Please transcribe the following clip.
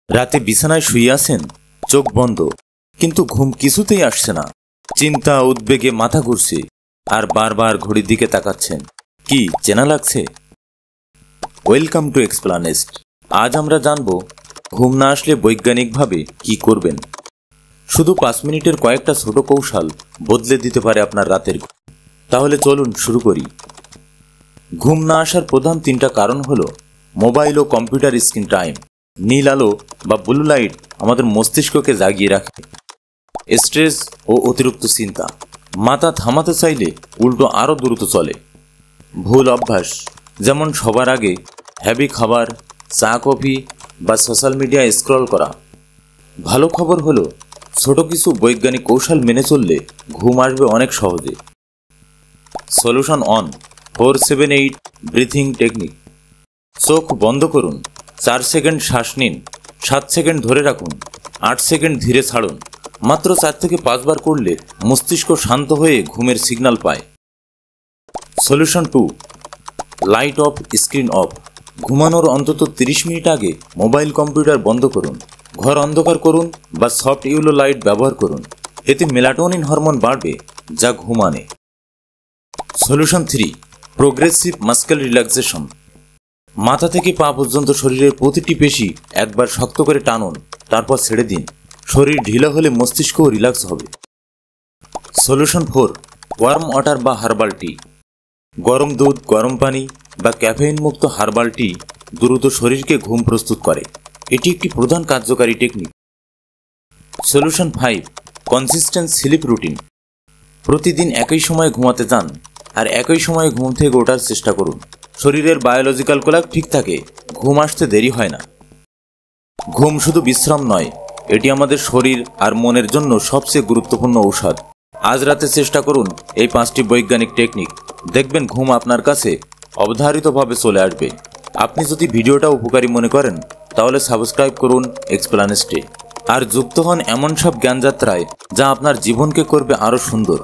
রাতে বিছানায় শুয়ে আছেন, চোখ বন্ধ, কিন্তু ঘুম কিছুতেই আসছে না। চিন্তা উদ্বেগে মাথা ঘুরছে আর বারবার ঘড়ির দিকে তাকাচ্ছেন। কি চেনা লাগছে? Welcome to Explanest. আজ আমরা জানব ঘুম না আসলে বৈজ্ঞানিকভাবে কি করবেন। শুধু 5 মিনিটের কয়েকটা ছোট কৌশল বদলে দিতে পারে আপনার রাতের ঘুম। তাহলে চলুন শুরু করি। ঘুম না আসার প্রধান 3টা কারণ হলো মোবাইল ও কম্পিউটার স্ক্রিন টাইম। নীল আলো বা ব্লু লাইট আমাদের মস্তিষ্ককে জাগিয়ে রাখে। স্ট্রেস ও অতিরিক্ত চিন্তা, মাথা থামাতে চাইলে উল্টো আরও দ্রুত চলে। ভুল অভ্যাস, যেমন সবার আগে হেভি খাবার, চা কফি বা সোশ্যাল মিডিয়া স্ক্রল করা। ভালো খবর হলো ছোট কিছু বৈজ্ঞানিক কৌশল মেনে চললে ঘুম আসবে অনেক সহজে। Solution on 4-7-8 breathing technique. চোখ বন্ধ করুন, 4 সেকেন্ড শ্বাস নিন, 7 সেকেন্ড ধরে রাখুন, 8 সেকেন্ড ধীরে ছাড়ুন। মাত্র 4 থেকে 5 বার করলে মস্তিষ্ক শান্ত হয়ে ঘুমের সিগন্যাল পায়। Solution 2, light off screen off. ঘুমানোর অন্তত 30 মিনিট আগে মোবাইল কম্পিউটার বন্ধ করুন। ঘর অন্ধকার করুন বা সফট ইউলো লাইট ব্যবহার করুন। এতে মেলাটোনিন হরমোন বাড়বে, যা ঘুম আনে। Solution 3, progressive muscle relaxation. মাথা থেকে পা পর্যন্ত শরীরের প্রতিটি পেশি একবার শক্ত করে টানুন, তারপর ছেড়ে দিন। শরীর ঢিলা হলে মস্তিষ্কও রিল্যাক্স হবে। সলিউশন 4, ওয়ার্ম ওয়াটার বা হার্বাল টি। গরম দুধ, গরম পানি বা ক্যাফেইন মুক্ত হার্বাল টি দ্রুত শরীরকে ঘুম প্রস্তুত করে। এটি একটি প্রধান কার্যকারী technique. Solution 5, consistent sleep routine. প্রতিদিন একই সময়ে ঘুমাতে যান আর একই সময়ে ঘুম থেকে ওঠার চেষ্টা করুন। শরীরের বায়োলজিক্যাল ক্লক ঠিক থাকে, ঘুম আসতে দেরি হয় না। ঘুম শুধু বিশ্রাম নয়, এটি আমাদের শরীর আর মনের জন্য সবচেয়ে গুরুত্বপূর্ণ ঔষধ। আজ রাতে চেষ্টা করুন এই 5টি বৈজ্ঞানিক টেকনিক। দেখবেন ঘুম আপনার কাছে অবধারিতভাবে চলে আসবে। আপনি যদি ভিডিওটা উপকারী মনে করেন তাহলে সাবস্ক্রাইব করুন এক্সপ্লানেস্টে আর যুক্ত হন এমন সব জ্ঞানযাত্রায় যা আপনার জীবনকে করবে আরও সুন্দর।